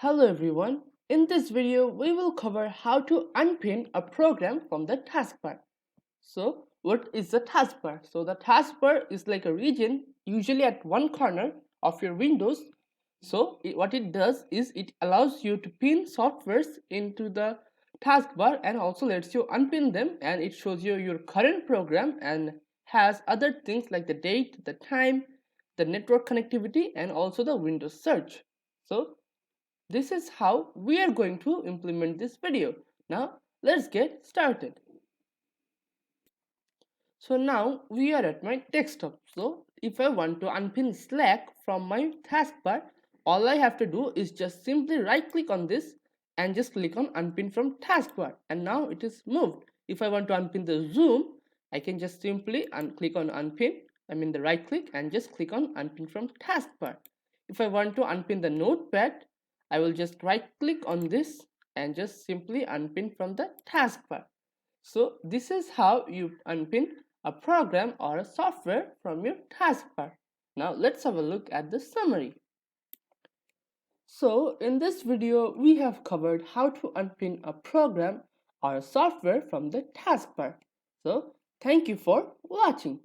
Hello everyone. In this video, we will cover how to unpin a program from the taskbar. So, what is the taskbar? So, the taskbar is like a region usually at one corner of your Windows. So, what it does is it allows you to pin softwares into the taskbar and also lets you unpin them, and it shows you your current program and has other things like the date, the time, the network connectivity, and also the Windows search. So, this is how we are going to implement this video. Now let's get started. So now we are at my desktop. So if I want to unpin Slack from my taskbar, all I have to do is just simply right click on this and just click on unpin from taskbar, and now it is moved. If I want to unpin the Zoom, I can just simply click on unpin. I mean the right click and just click on unpin from taskbar. If I want to unpin the notepad, I will just right click on this and just simply unpin from the taskbar. So this is how you unpin a program or a software from your taskbar. Now let's have a look at the summary. So in this video, we have covered how to unpin a program or a software from the taskbar. So thank you for watching.